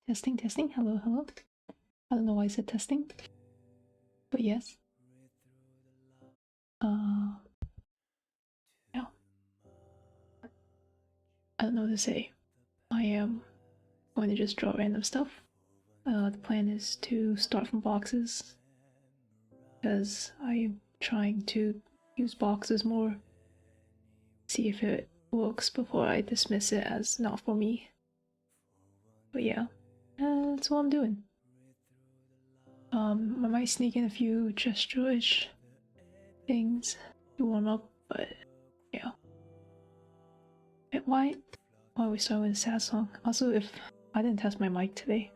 Testing, testing. Hello, hello. I don't know why I said testing, but yes. Yeah. I don't know what to say. I am going to just draw random stuff. The plan is to start from boxes because I'm trying to use boxes more. See if it works before I dismiss it as not for me. But yeah, that's what I'm doing. I might sneak in a few gesture-ish things to warm up, but yeah. Why are we starting with a sad song? Also, if I didn't test my mic today,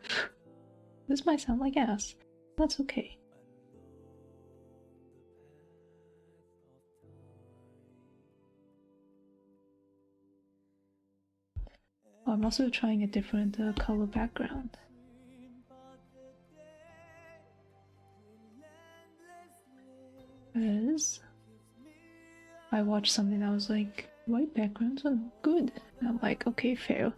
this might sound like ass. That's okay. I'm also trying a different color background. Because I watched something that was like, white backgrounds are good. And I'm like, okay, fair.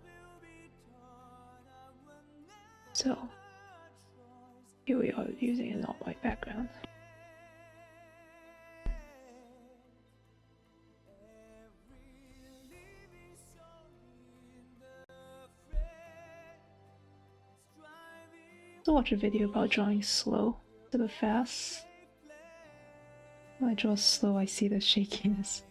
So, here we are using a not-white background. So watch a video about drawing slow instead of fast. When I draw slow, I see the shakiness.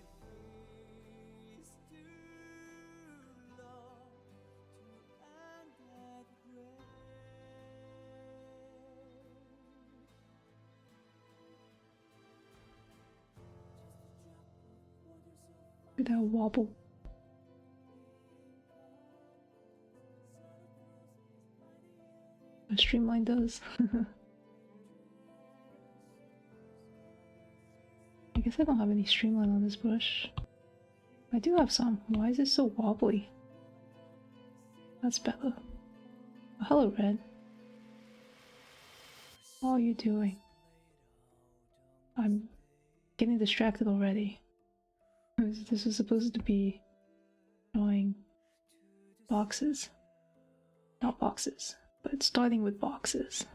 Look at that wobble. A streamline does. I guess I don't have any streamline on this brush. I do have some. Why is it so wobbly? That's better. Oh, hello, Red. What are you doing? I'm getting distracted already. This was supposed to be drawing boxes. Not boxes, but starting with boxes.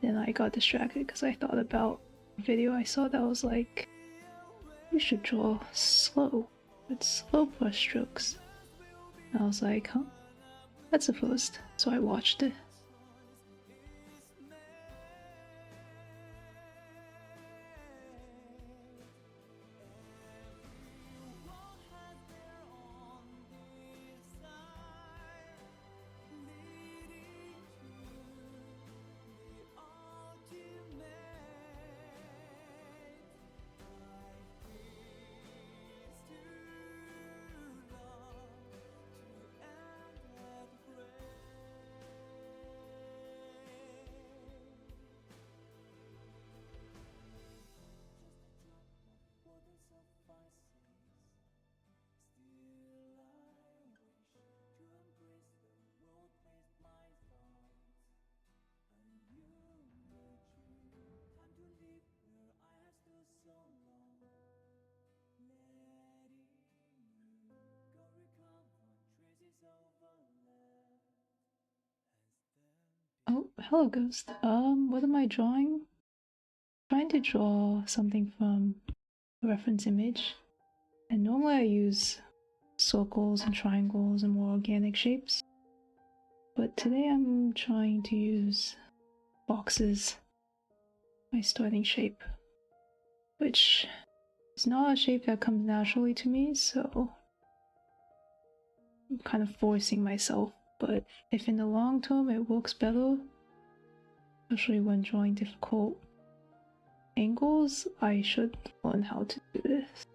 Then I got distracted because I thought about a video I saw that was like, you should draw slow, with slow brush strokes. And I was like, huh? That's a first. So I watched it. Oh, hello, Ghost. What am I drawing? Trying to draw something from a reference image. And normally I use circles and triangles and more organic shapes. But today I'm trying to use boxes, my starting shape, which is not a shape that comes naturally to me, so I'm kind of forcing myself. But if in the long term it works better, especially when drawing difficult angles, I should learn how to do this.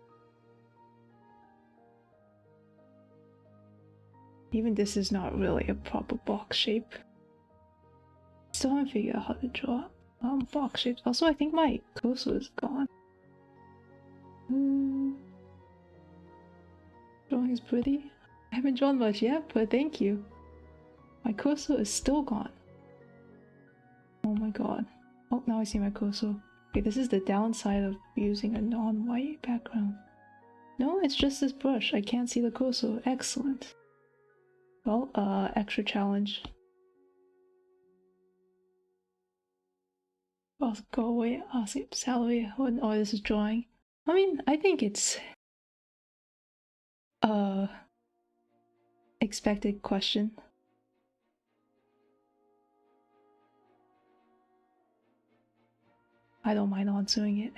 Even this is not really a proper box shape. Still haven't figured out how to draw box shapes. Also, I think my cursor is gone. Drawing is pretty. I haven't drawn much yet, but thank you. My cursor is still gone. Oh my god. Oh, now I see my cursor. Okay, this is the downside of using a non-white background. No, it's just this brush. I can't see the cursor. Excellent. Well, extra challenge. Oh, go away. Salary. Oh, this is drawing. I mean, I think it's expected question. I don't mind answering it.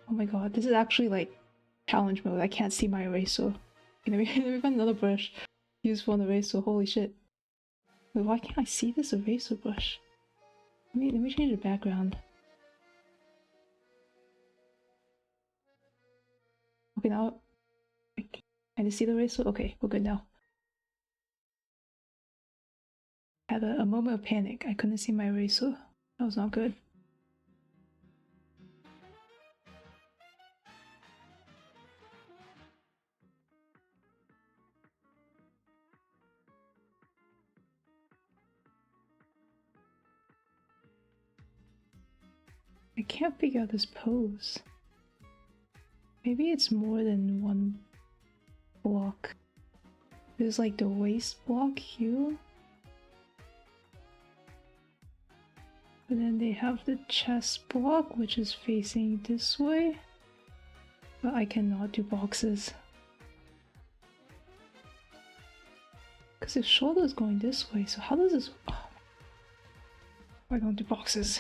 Oh my god, this is actually like challenge mode. I can't see my eraser. Okay, let me find another brush. Use for an eraser. Holy shit. Wait, why can't I see this eraser brush? Let me change the background. Okay, now can you see the eraser? Okay, we're good now. I had a moment of panic. I couldn't see my eraser. That was not good. I can't figure out this pose. Maybe it's more than one block. There's like the waist block here. And then they have the chest block, which is facing this way. But I cannot do boxes. Because his shoulder is going this way, so how does this... Oh. I don't do boxes.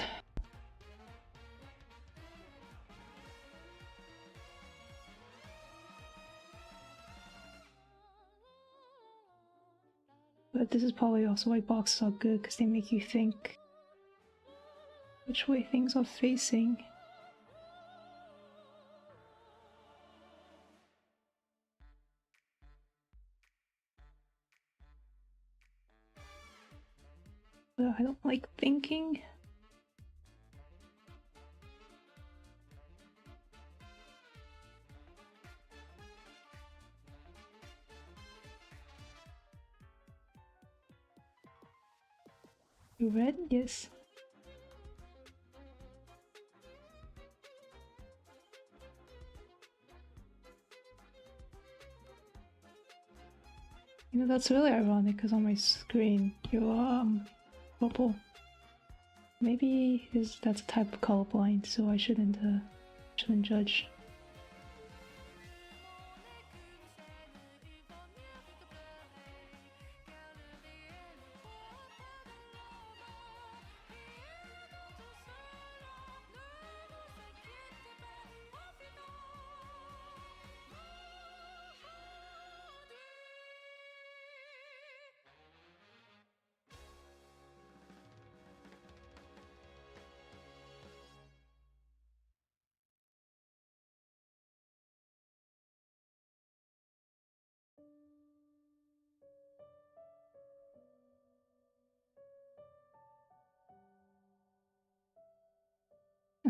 But this is probably also why boxes are good, because they make you think which way things are facing. But I don't like thinking. You read? Yes. You know, that's really ironic because on my screen you're purple. Maybe that's a type of colorblind, so I shouldn't judge.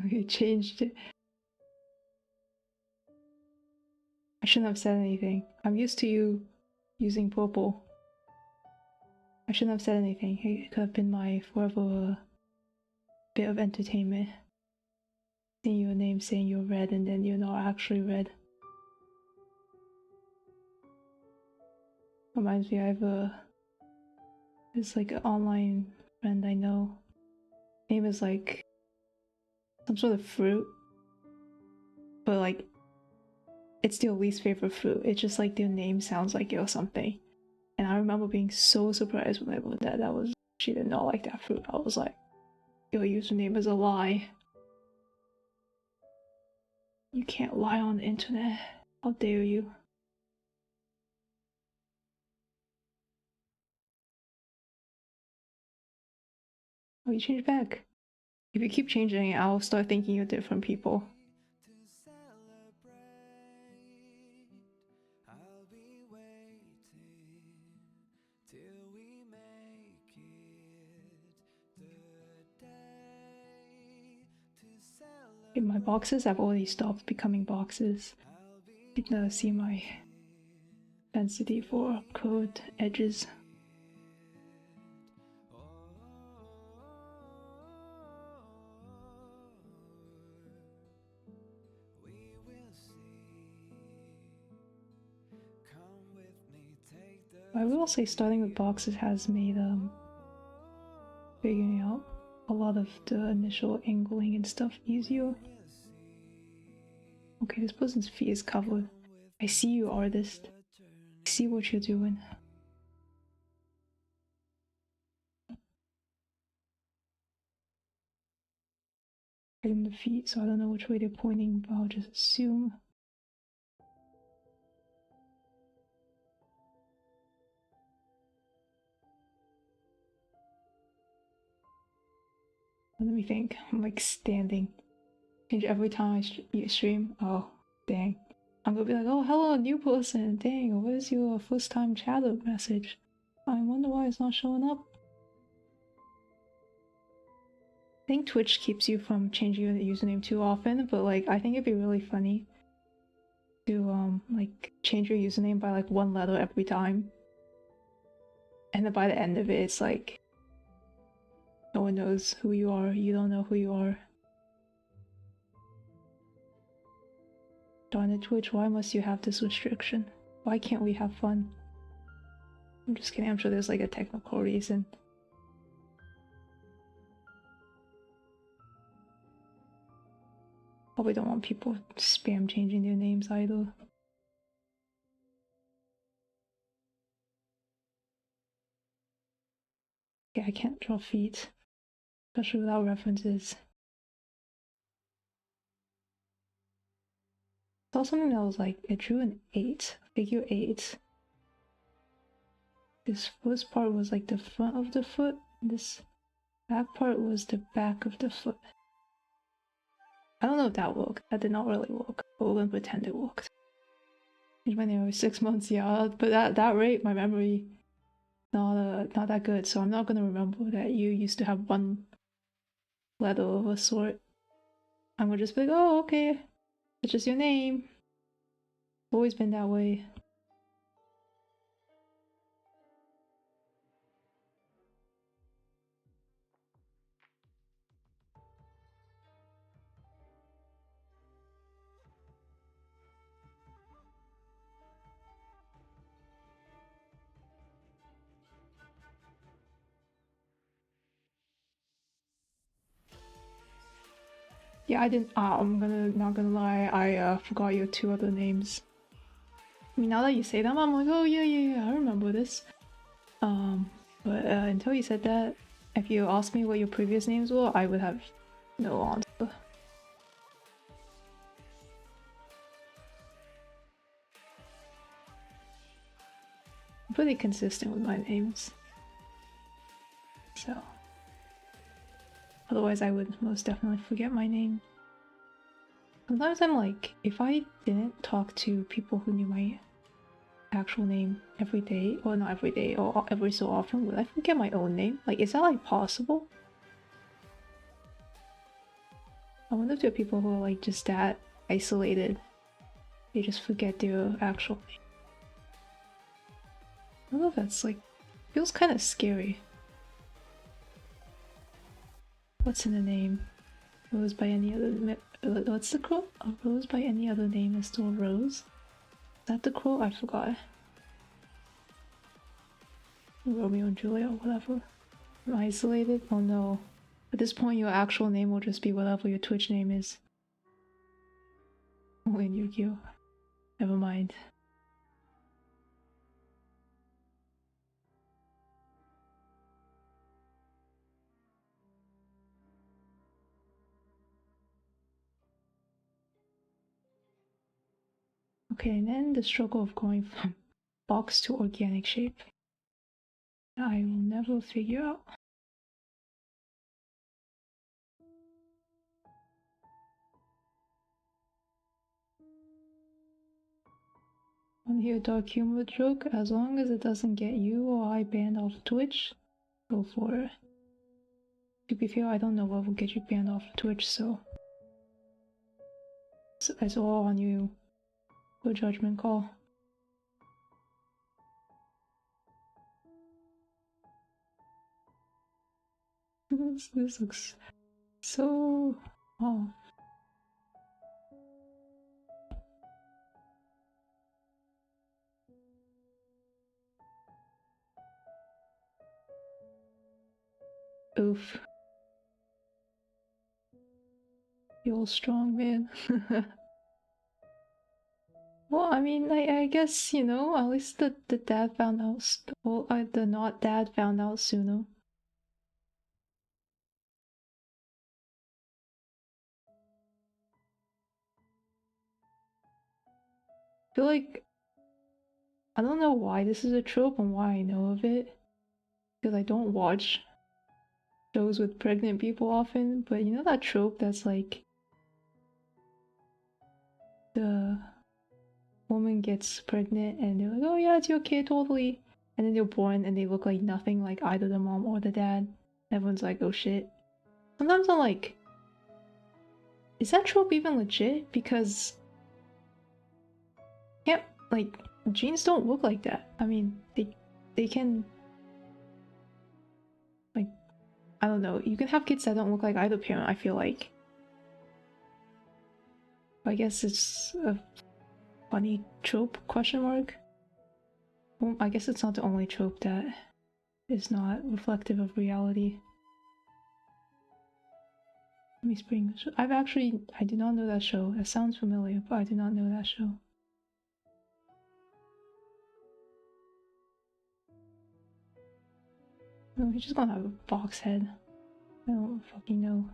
Okay, changed it. I shouldn't have said anything. I'm used to you using purple. I shouldn't have said anything. It could have been my forever bit of entertainment. Seeing your name saying you're red and then you're not actually red. Reminds me, I have there's like an online friend I know. Name is like some sort of fruit. But like, it's their least favorite fruit. It's just like their name sounds like it or something. And I remember being so surprised when I learned that she did not like that fruit. I was like, your username is a lie. You can't lie on the internet. How dare you? Oh, you changed back. If you keep changing it, I'll start thinking you're different people. In my boxes, I've already stopped becoming boxes. You can see my density for curved edges. I will say starting with boxes has made figuring out a lot of the initial angling and stuff easier. Okay, this person's feet is covered. I see you, artist. I see what you're doing. In the feet, so I don't know which way they're pointing, but I'll just assume. Let me think. I'm like standing. Change every time I stream. Oh, dang. I'm gonna be like, oh, hello, new person. Dang, where's your first time chatter message? I wonder why it's not showing up. I think Twitch keeps you from changing your username too often, but like, I think it'd be really funny to like change your username by like one letter every time. And then by the end of it, it's like no one knows who you are, you don't know who you are. Darn it, Twitch, why must you have this restriction? Why can't we have fun? I'm just kidding, I'm sure there's like a technical reason. Probably don't want people spam changing their names either. Okay, I can't draw feet, especially without references. I saw something that was like, it drew an 8, figure 8. This first part was like the front of the foot, and this back part was the back of the foot. I don't know if that worked. That did not really work, but we're gonna pretend it worked. Changed my name every 6 months, yeah, but at that rate, my memory not that good, so I'm not gonna remember that you used to have one letter of a sort. I'm gonna just be like, oh, okay, it's just your name. Always been that way. Yeah, I didn't. I'm not gonna lie. I forgot your 2 other names. I mean, now that you say them, I'm like, oh yeah, I remember this. But until you said that, if you asked me what your previous names were, I would have no answer. I'm pretty consistent with my names, so otherwise I would most definitely forget my name. Sometimes I'm like, if I didn't talk to people who knew my actual name every day, or not every day, or every so often, would I forget my own name? Like, is that like possible? I wonder if there are people who are like just that isolated. They just forget their actual name. I don't know if that's like, feels kind of scary. What's in the name? Rose by any other what's the quote? A rose by any other name is still a rose? Is that the quote? I forgot. Romeo and Juliet or whatever. I'm isolated? Oh no. At this point your actual name will just be whatever your Twitch name is. Only in Yu-Gi-Oh! Never mind. Okay, and then the struggle of going from box to organic shape. I will never figure out. Want to hear a dark humor joke? As long as it doesn't get you or I banned off Twitch, go for it. To be fair, I don't know what will get you banned off Twitch, so it's all on you. Your judgment call. This looks so off. Oof. You're strong, man. Well, I mean, I guess, you know, at least the dad found out, well, the not dad found out sooner. I feel like, I don't know why this is a trope and why I know of it, because I don't watch shows with pregnant people often, but you know that trope that's like, the woman gets pregnant and they're like, oh yeah, it's your kid, totally. And then they're born and they look like nothing like either the mom or the dad. Everyone's like, oh shit. Sometimes I'm like, is that trope even legit? Because can't like genes don't look like that. I mean, they can like I don't know. You can have kids that don't look like either parent. I feel like. I guess it's a funny trope? Question mark. Well, I guess it's not the only trope that is not reflective of reality. Miss Spring. I did not know that show. That sounds familiar, but I did not know that show. No, he's just gonna have a box head. I don't fucking know.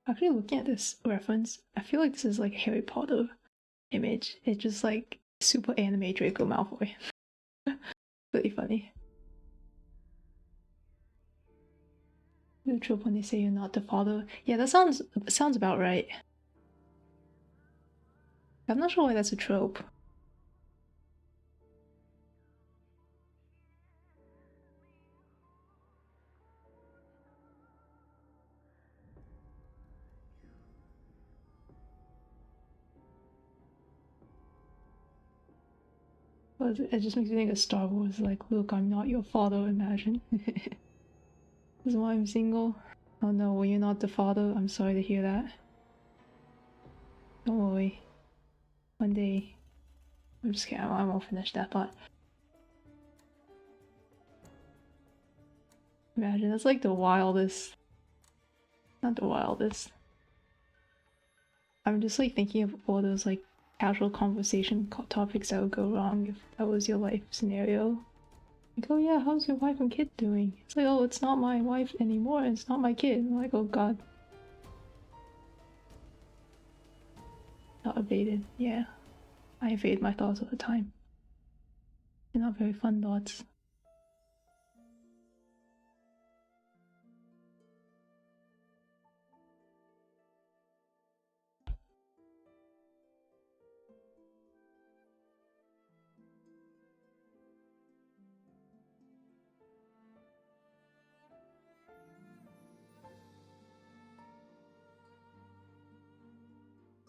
Actually, looking at this reference, I feel like this is like a Harry Potter image. It's just like super anime Draco Malfoy. Really funny. The trope when they say you're not the father. Yeah, that sounds about right. I'm not sure why that's a trope. But it just makes me think of Star Wars. Like, look, I'm not your father. Imagine. This is why I'm single. Oh no, well, you're not the father. I'm sorry to hear that. Don't worry. One day. I'm just kidding. I won't finish that thought. Imagine, that's like the wildest. Not the wildest. I'm just like thinking of all those like casual conversation topics that would go wrong if that was your life scenario. Like, oh yeah, how's your wife and kid doing? It's like, oh, it's not my wife anymore. It's not my kid. I'm like, oh god. Not evaded. Yeah. I evade my thoughts all the time. They're not very fun thoughts.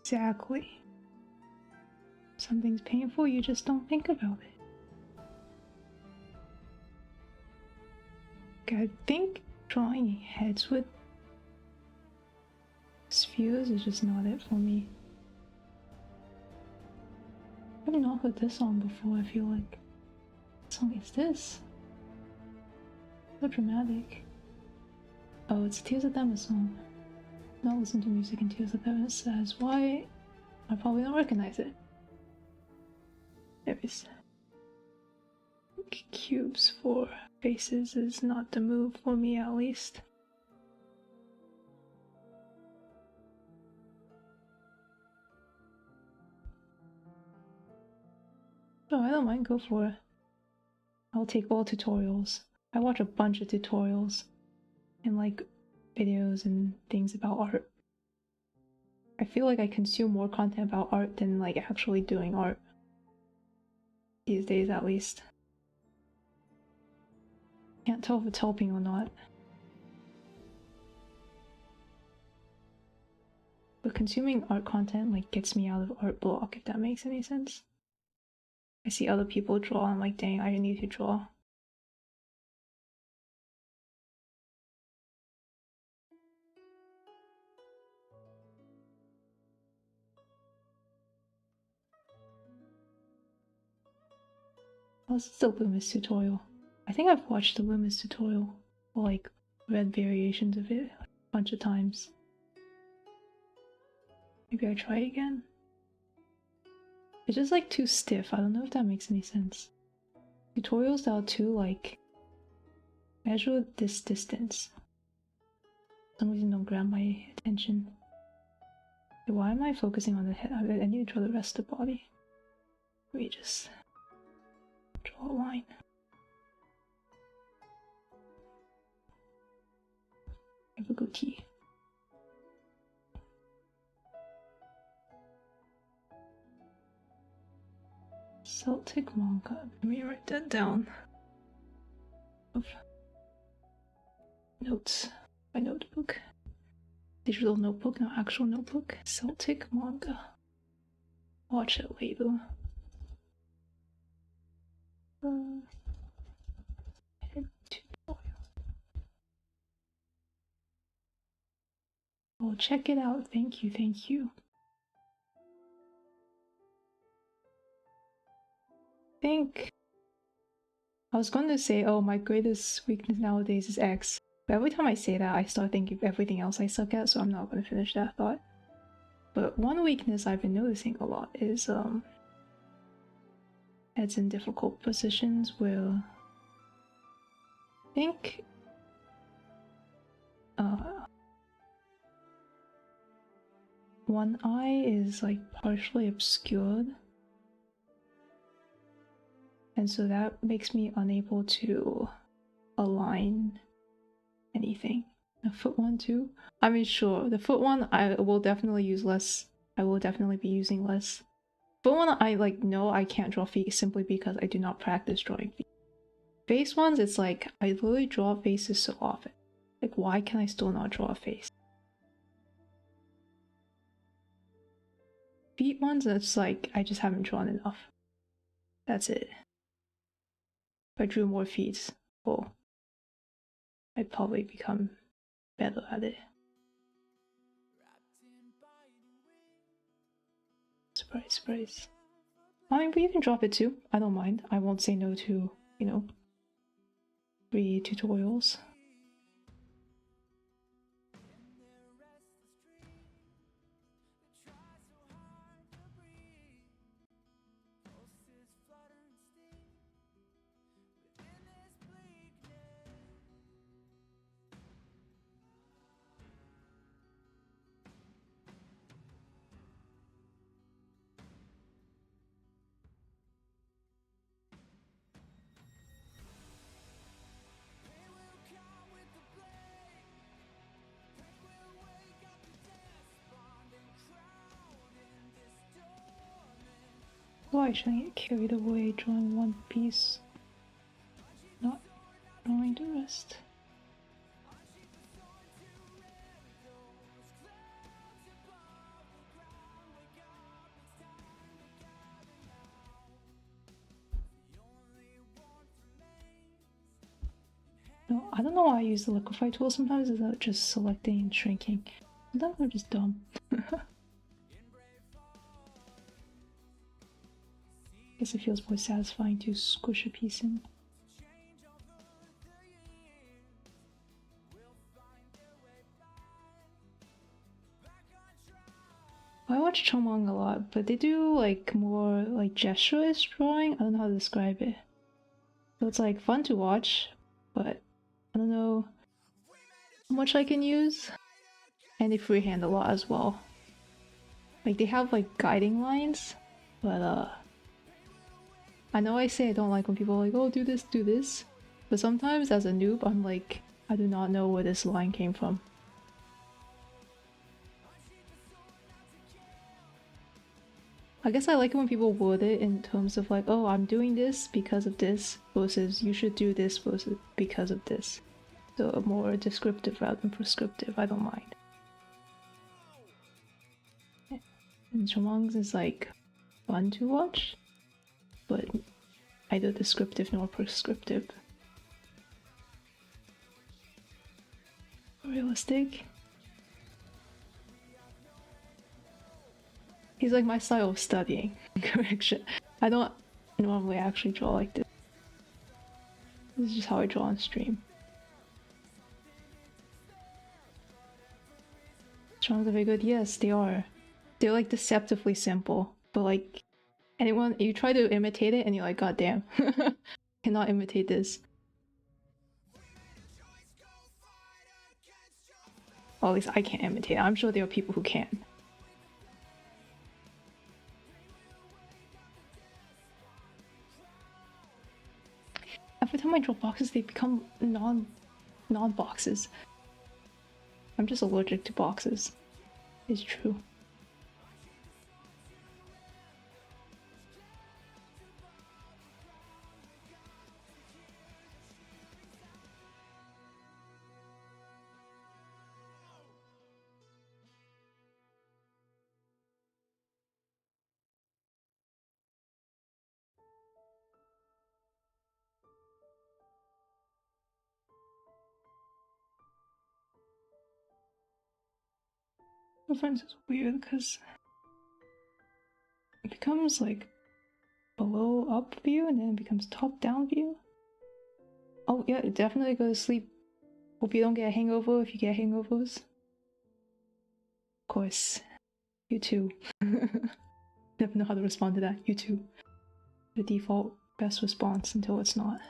Exactly. Something's painful, you just don't think about it. I think drawing heads with spheres is just not it for me. I've not heard this song before, I feel like. What song is this? So dramatic. Oh, it's Tears of Them song. Not listen to music in Tears of Them says why I probably don't recognize it. There is. Cubes for faces is not the move for me, at least. Oh, I don't mind, go for it. I'll take all tutorials. I watch a bunch of tutorials and like videos and things about art. I feel like I consume more content about art than like actually doing art. These days, at least. Can't tell if it's helping or not. But consuming art content like gets me out of art block, if that makes any sense. I see other people draw and I'm like, dang, I need to draw. Oh, this is the Loomis tutorial. I think I've watched the Loomis tutorial, or like read variations of it a bunch of times. Maybe I try again. It's just like too stiff. I don't know if that makes any sense. Tutorials that are too like measure this distance. For some reason don't grab my attention. Why am I focusing on the head? I need to draw the rest of the body. Let me just draw a line. I have a goatee. Celtic manga. Let me write that down. Notes. My notebook. Digital notebook, not actual notebook. Celtic manga. Watch it later. Oh, check it out. Thank you, thank you. I think I was going to say, oh, my greatest weakness nowadays is X. But every time I say that, I start thinking of everything else I suck at, so I'm not going to finish that thought. But one weakness I've been noticing a lot is heads in difficult positions where I think one eye is like partially obscured, and so that makes me unable to align anything. The foot one too? I mean, sure, the foot one I will definitely use less. I will definitely be using less. Foot one I like know I can't draw feet simply because I do not practice drawing feet. Face ones, it's like I literally draw faces so often. Like, why can I still not draw a face? Feet ones, it's like I just haven't drawn enough. That's it. If I drew more feet, well, I'd probably become better at it. Surprise, surprise. I mean, we can drop it too. I don't mind. I won't say no to, you know, free tutorials. Why should I get carried away drawing one piece, not drawing the rest? No, I don't know why I use the liquify tool. Sometimes it's just selecting and shrinking. Sometimes I'm just dumb. Guess it feels more satisfying to squish a piece in. I watch Chomong a lot, but they do like more like gestureless drawing. I don't know how to describe it. So it's like fun to watch, but I don't know how much I can use. And they freehand a lot as well. Like they have like guiding lines, but I know I say I don't like when people are like, oh, do this, but sometimes as a noob I'm like, I do not know where this line came from. I guess I like it when people word it in terms of like, oh, I'm doing this because of this, versus you should do this versus because of this. So more descriptive rather than prescriptive, I don't mind. And Chomong's is like fun to watch, but neither descriptive nor prescriptive. Realistic. He's like my style of studying. Correction. I don't normally actually draw like this. This is just how I draw on stream. Drawings are very good. Yes, they are. They're like deceptively simple, but like anyone, you try to imitate it and you're like, God damn, cannot imitate this. Well, at least I can't imitate it. I'm sure there are people who can. Every time I draw boxes, they become non-boxes. I'm just allergic to boxes. It's true. My friends is weird because it becomes like below up view and then it becomes top down view. Oh yeah, definitely go to sleep. Hope you don't get a hangover if you get hangovers. Of course. You too. Never know how to respond to that. You too. The default best response until it's not.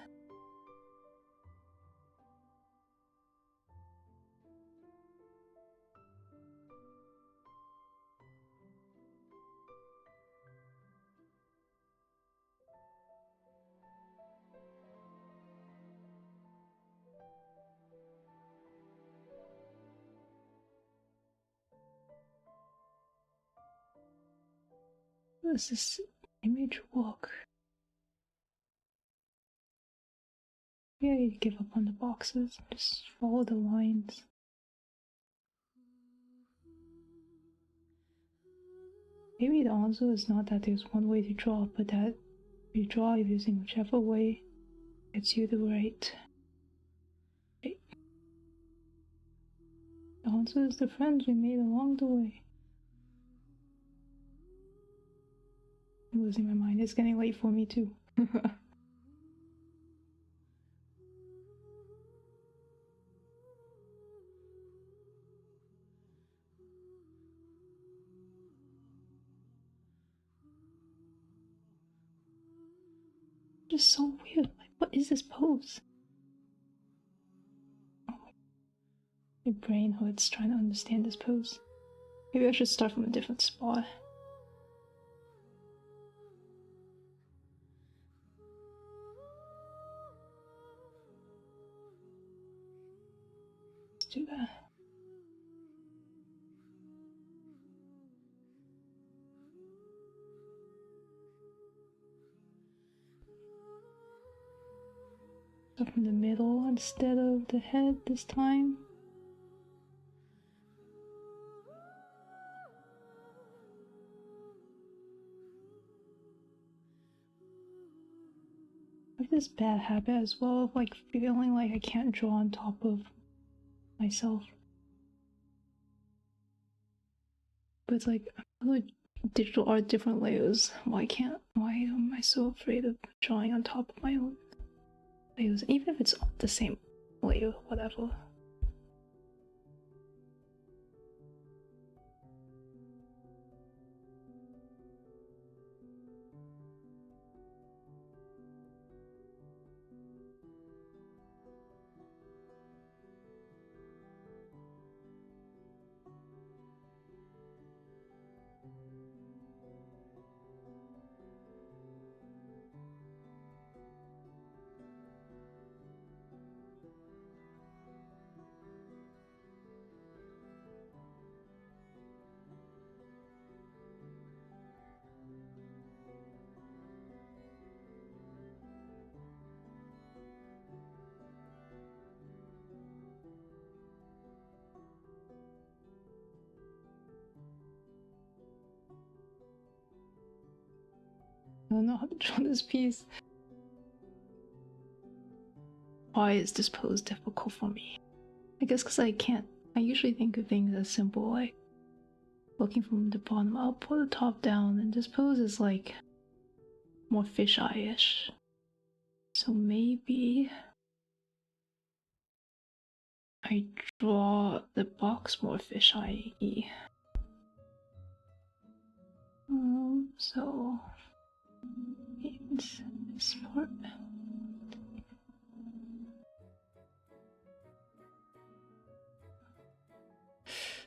What does this image look? Yeah, you give up on the boxes. Just follow the lines. Maybe the answer is not that there's one way to draw, but that you draw using whichever way gets you the right. The answer is the friends we made along the way. I'm losing my mind. It's getting late for me too. Just so weird. Like, what is this pose? Oh my brain hurts trying to understand this pose. Maybe I should start from a different spot. Let's do that. Start from the middle instead of the head this time. I have this bad habit as well of like feeling like I can't draw on top of myself. But it's like, digital art, different layers. Why am I so afraid of drawing on top of my own layers? Even if it's the same layer, whatever. I don't know how to draw this piece. Why is this pose difficult for me? I guess because I can't. I usually think of things as simple, like looking from the bottom up or the top down, and this pose is like more fisheye-ish. So maybe I draw the box more fisheye. So it's this part.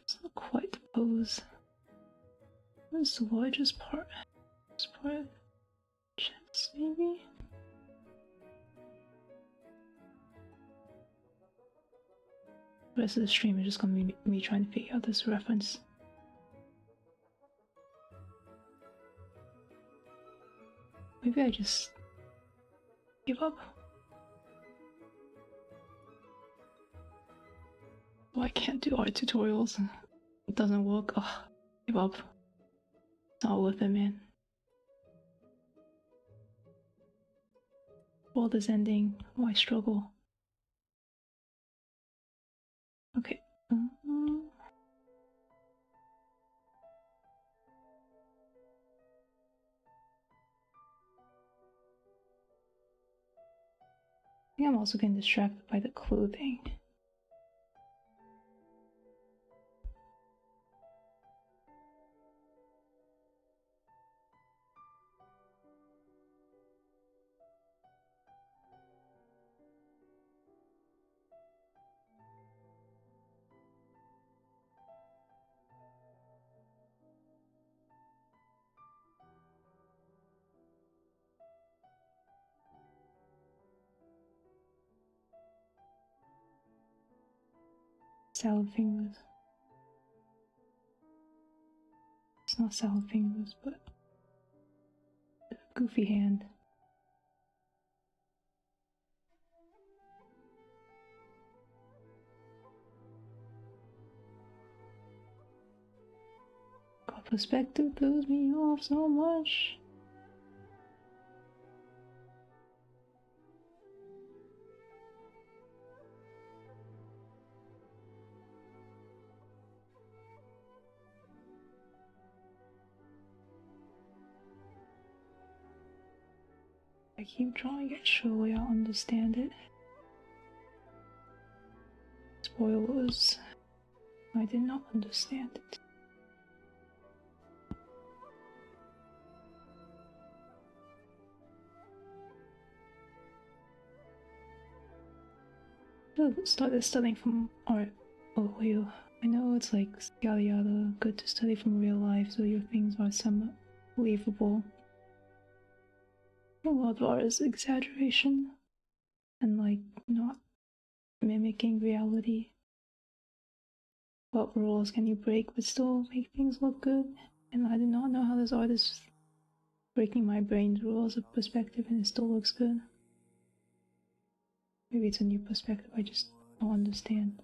It's not quite the pose. Where's the largest part? This part? Chest, maybe? The rest of the stream is just gonna be me trying to figure out this reference. Maybe I just give up. Oh, I can't do art tutorials. It doesn't work. Oh, give up. It's not worth it, man. World is ending. Why struggle? Okay. I think I'm also getting distracted by the clothing. Salad fingers. It's not salad fingers, but goofy hand. God, perspective throws me off so much. I keep drawing it, surely I'll understand it. Spoilers. I did not understand it. Started studying from art. Oh, you. I know it's like yada yada, good to study from real life so your things are somewhat believable. A lot of art is exaggeration and like not mimicking reality. What rules can you break but still make things look good? And I did not know how this artist is breaking my brain's rules of perspective and it still looks good. Maybe it's a new perspective I just don't understand.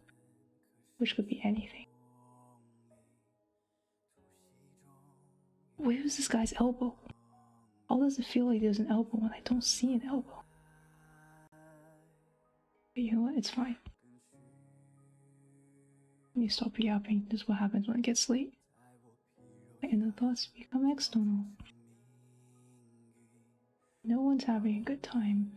Which could be anything. Where is this guy's elbow? How does it feel like there's an elbow when I don't see an elbow? But you know what? It's fine. When you stop yapping, this is what happens when it gets late. My inner thoughts become external. No one's having a good time.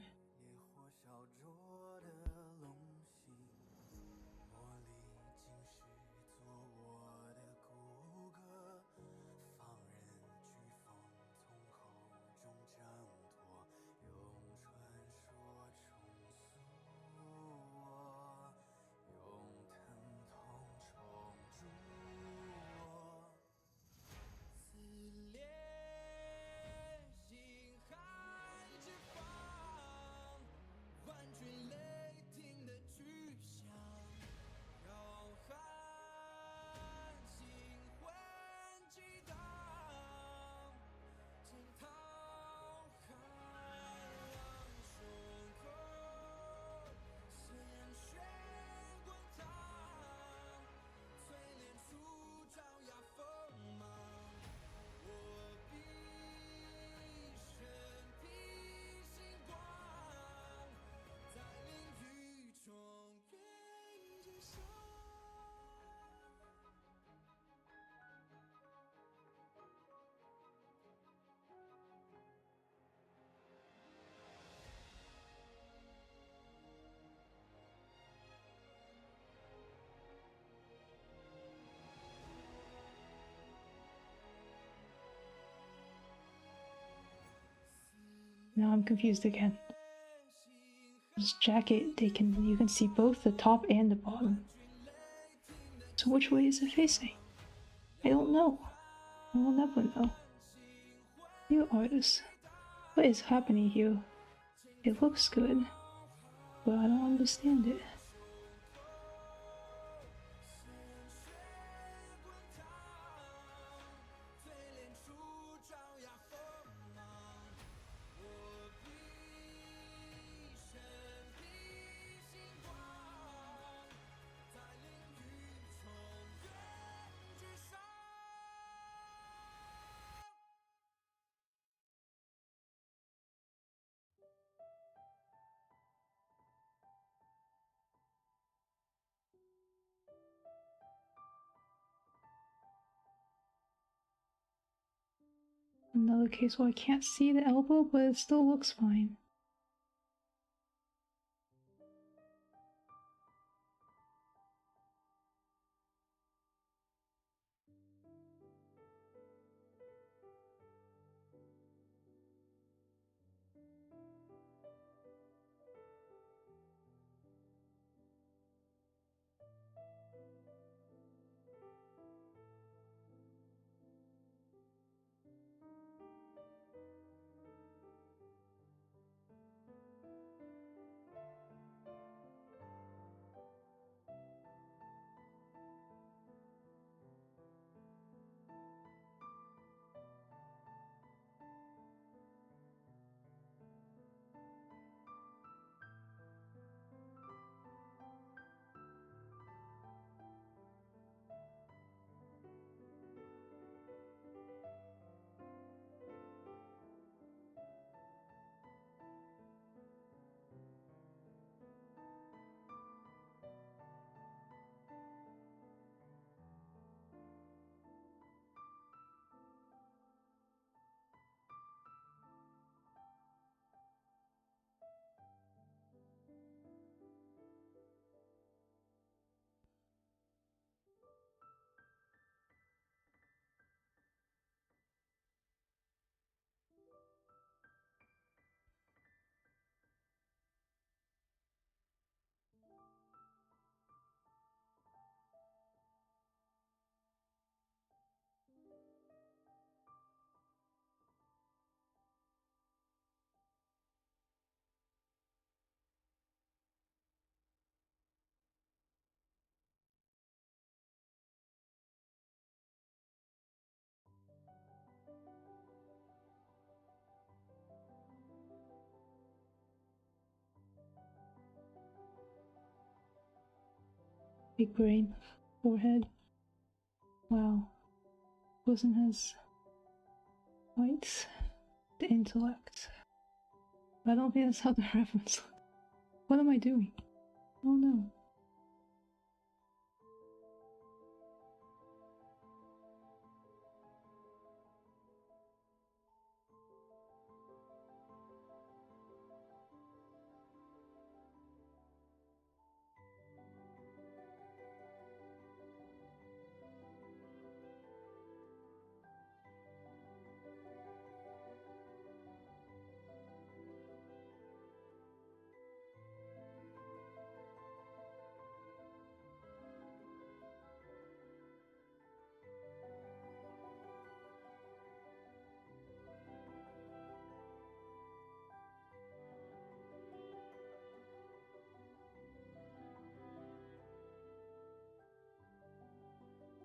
Now I'm confused again. This jacket, you can see both the top and the bottom. So which way is it facing? I don't know. I will never know. You artist, what is happening here? It looks good, but I don't understand it. Another case where I can't see the elbow, but it still looks fine. Big brain, forehead. Wow. Person has quite the intellect. But I don't think that's how the reference. What am I doing? Oh no.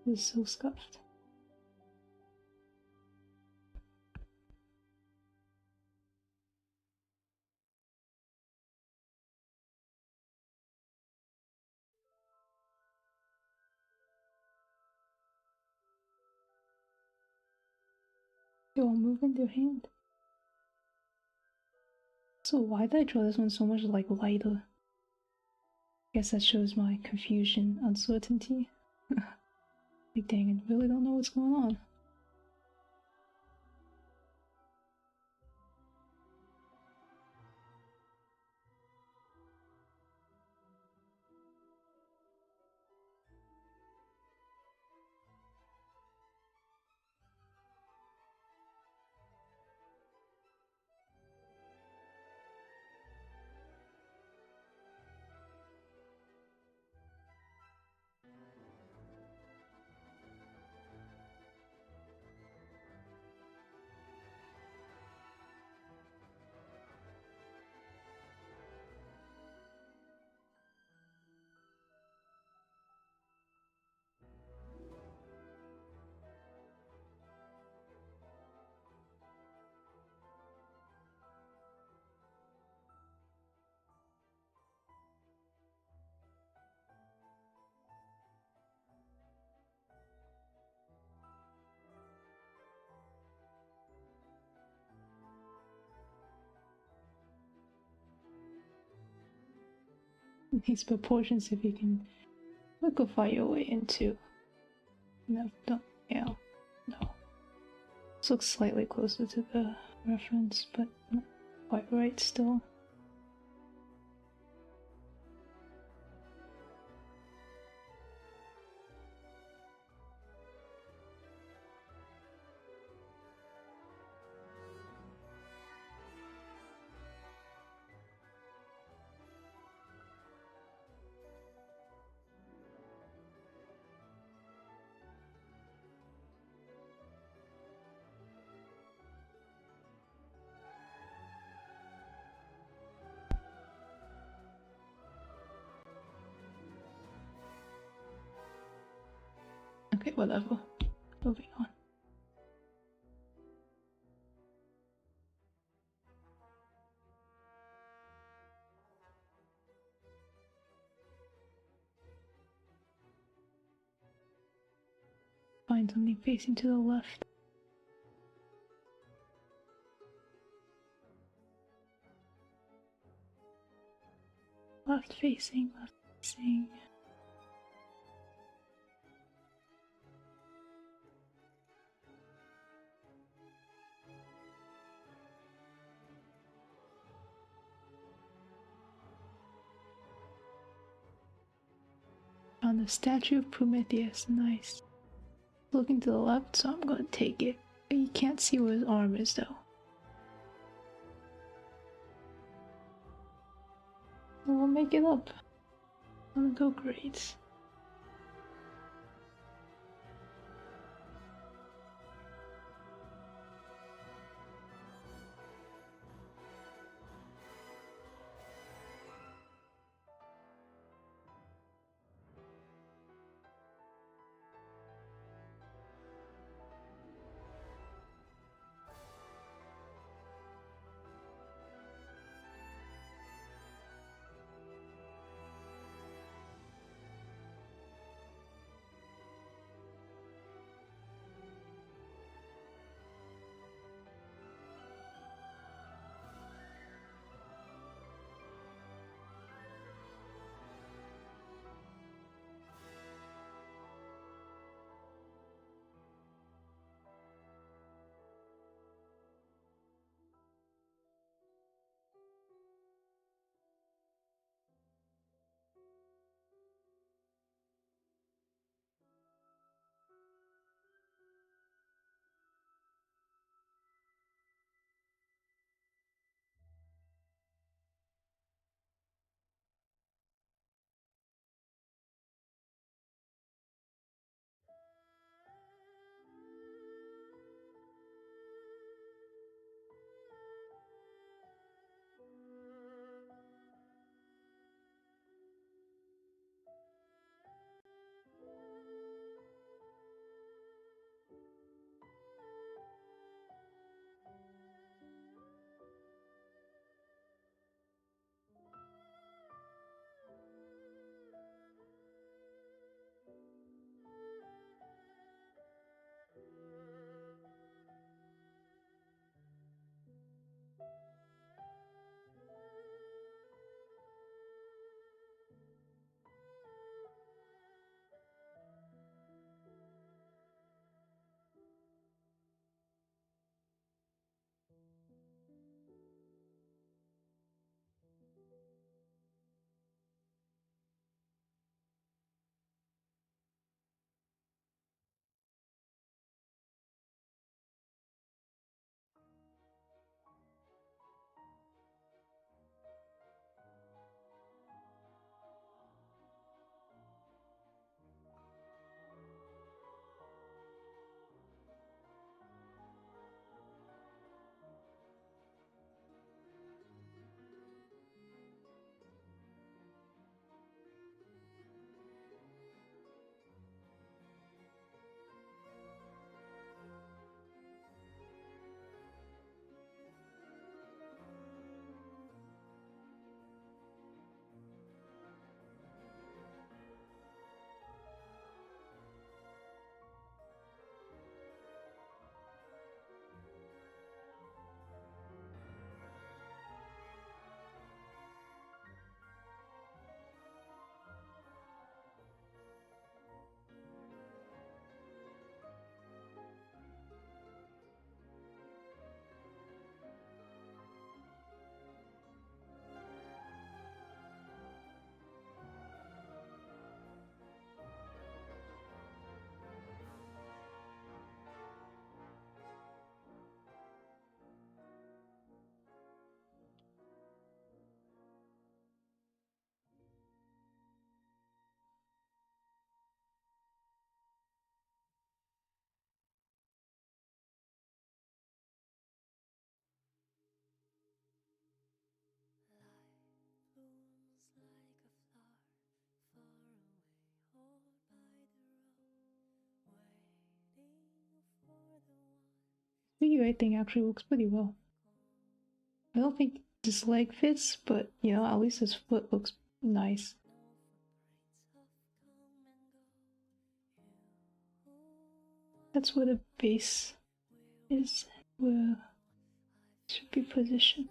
This is so scuffed. They won't move in their hand. So why did I draw this one so much like lighter? Guess that shows my confusion, uncertainty. Like dang, I really don't know what's going on. these proportions if you can liquefy your way into. No, don't. Yeah, no. This looks slightly closer to the reference, but not quite right still. Okay, whatever. Moving on. Find something facing to the left. Left facing, left facing. Found the statue of Prometheus. Nice. Looking to the left, so I'm gonna take it. You can't see where his arm is though. We'll make it up. Gonna go great. figure eight thing actually looks pretty well. I don't think this leg fits, but you know, at least his foot looks nice. That's where the base is, where it should be positioned.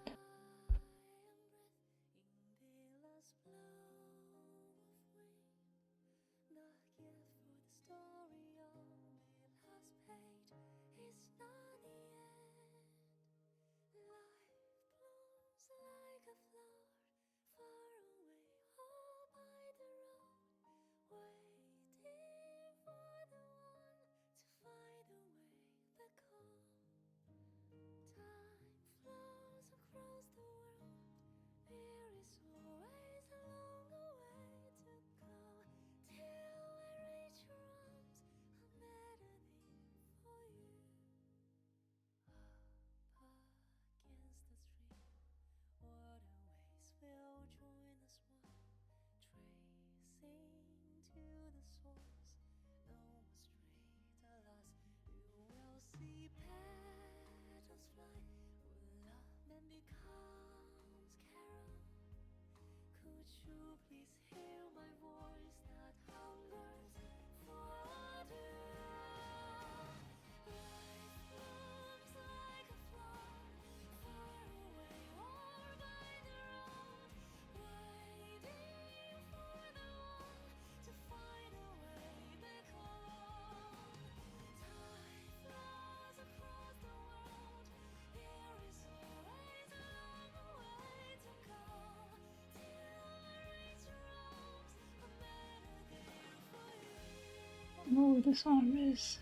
Oh, this arm is.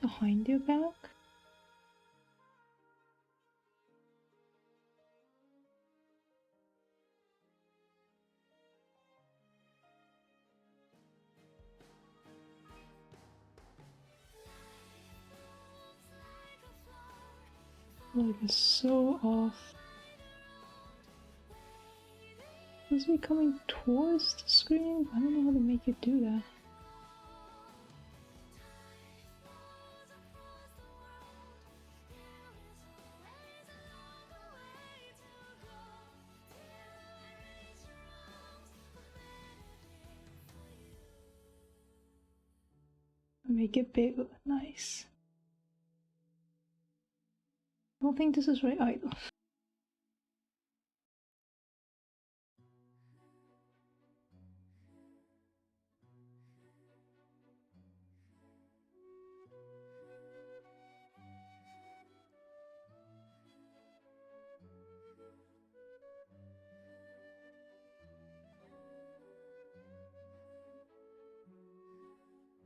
Behind your back? Like it's so off. Is it coming towards the screen? I don't know how to make it do that. Make it bigger. Nice. I don't think this is right either.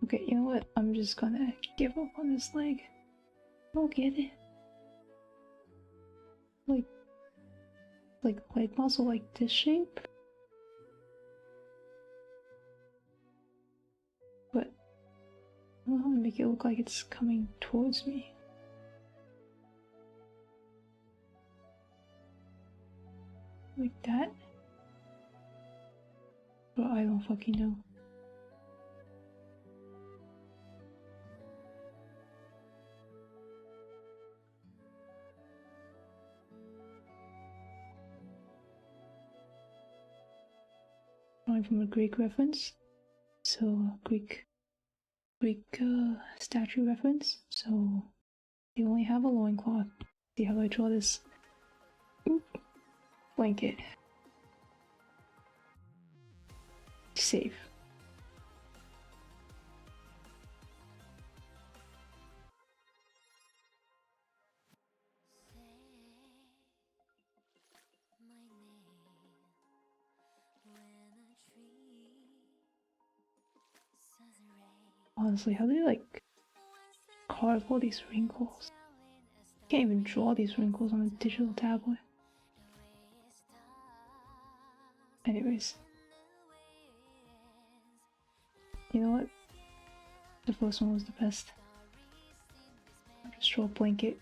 Okay, you know what? I'm just gonna give up on this leg. I don't get it. Like leg muscle like this shape? But I don't know how to make it look like it's coming towards me. Like that? But I don't fucking know. Drawing from a Greek reference. So Greek statue reference. So they only have a loincloth. See how I draw this blanket. Safe. Honestly, how do you like carve all these wrinkles? Can't even draw these wrinkles on a digital tablet. Anyways. You know what? The first one was the best. I'll just draw a blanket.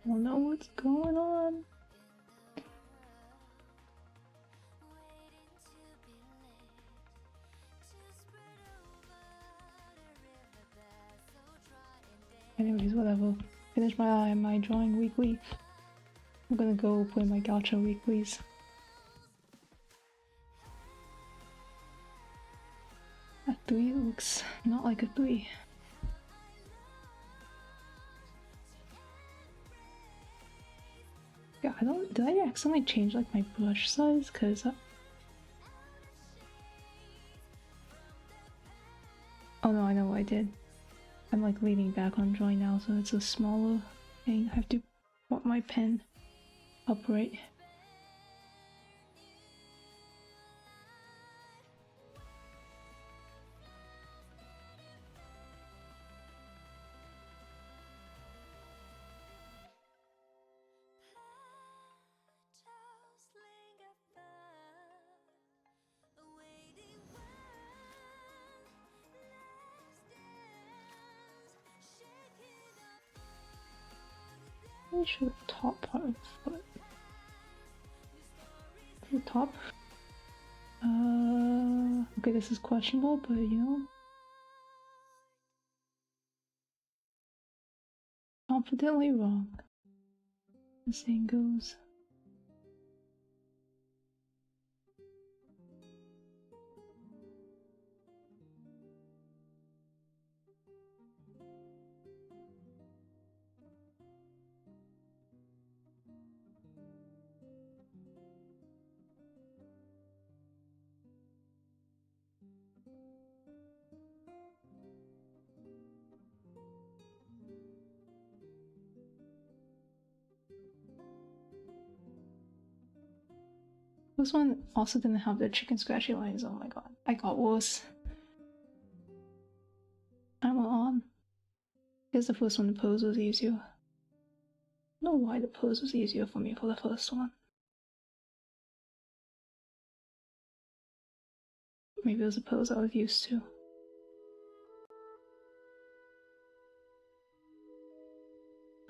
don't know what's going on. Anyways, whatever. Finish my drawing weekly. I'm gonna go play my gacha weeklies. A 3 looks not like a 3. Yeah, did I accidentally change like my brush size? Cause oh no, I know what I did. I'm like leaning back on drawing now, so it's a smaller thing. I have to put my pen upright. Let me show the top part of the foot. The top. Okay, this is questionable, but you know. Confidently wrong. The saying goes. This one also didn't have the chicken scratchy lines. Oh my god, I got worse. I'm on. Here's the first one. The pose was easier. I don't know why the pose was easier for me for the first one. Maybe it was a pose I was used to.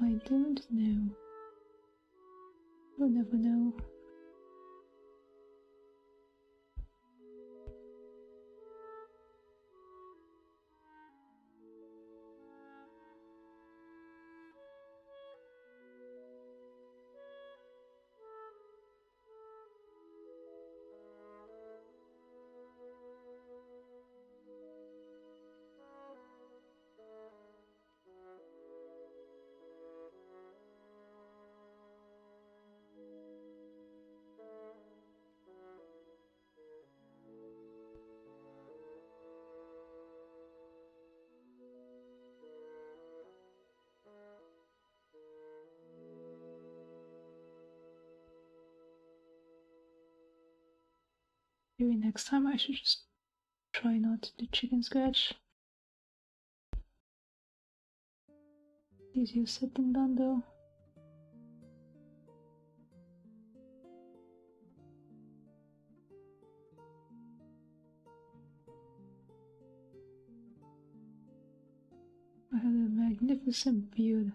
I don't know. You'll never know. Maybe next time I should just try not to do chicken scratch. Easier said than done though. I had a magnificent beard.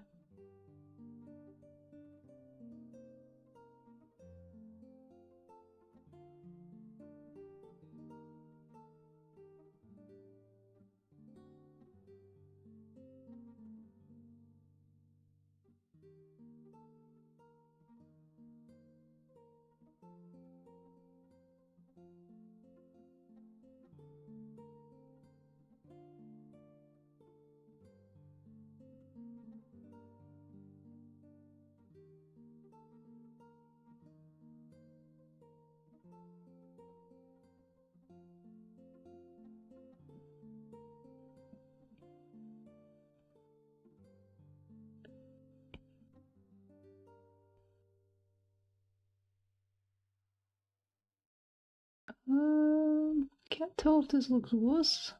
Can't tell if this looks worse,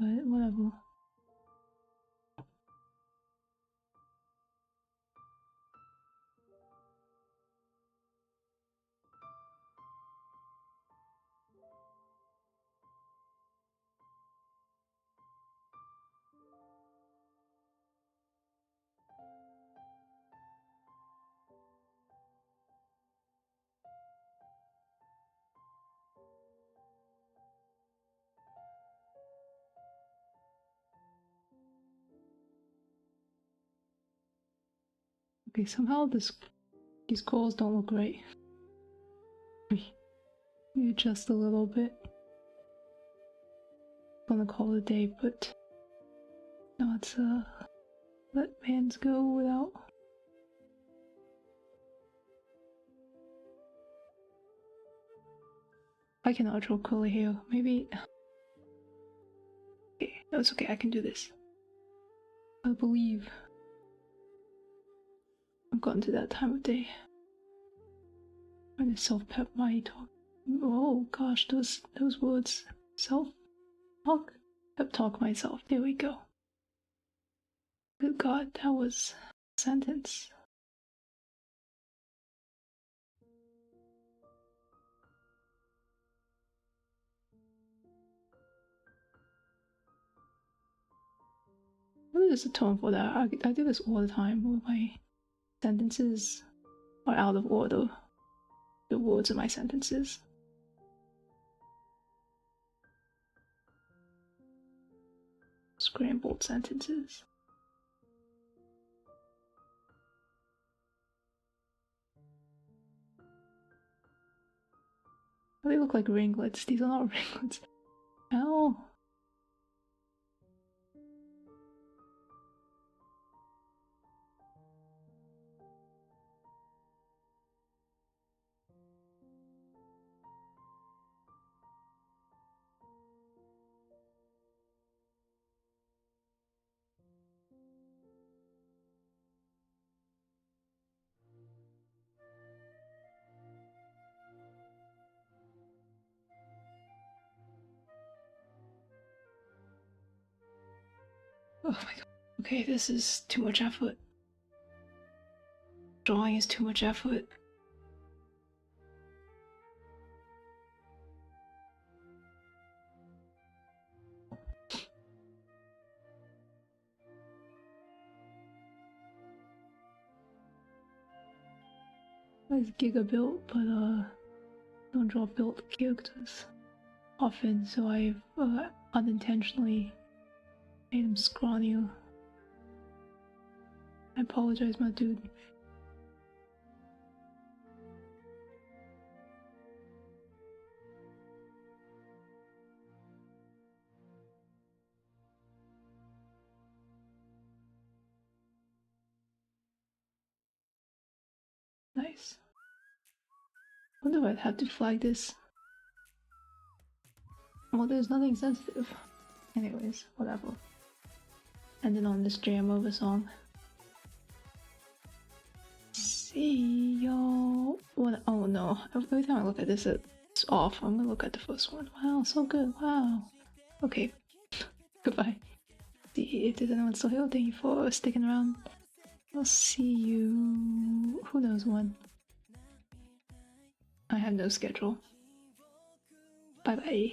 but whatever. Okay, somehow these calls don't look right. We adjust a little bit. I'm gonna call it a day, but not let bands go without. I cannot draw color here. Maybe. Okay, no, it's okay. I can do this. I believe. I've gotten to that time of day. Trying to self-pep my talk. Oh gosh, those words. Self-talk? Pep talk myself. There we go. Good God, that was a sentence. What is the tone for that? I do this all the time where my sentences are out of order. The words of my sentences. Scrambled sentences. They look like ringlets. These are not ringlets. Ow. Oh my god. Okay, this is too much effort. Drawing is too much effort. It's Gigabuilt, but don't draw built characters often, so I've unintentionally made him scrawnier. I apologize, my dude. Nice. Wonder if I'd have to flag this. Well, there's nothing sensitive. Anyways, whatever. Ending on this jam over song. See y'all. What? Oh no! Every time I look at this, it's off. I'm gonna look at the first one. Wow, so good. Wow. Okay. Goodbye. See if there's anyone still here. Thank you for sticking around. I'll see you. Who knows when? I have no schedule. Bye bye.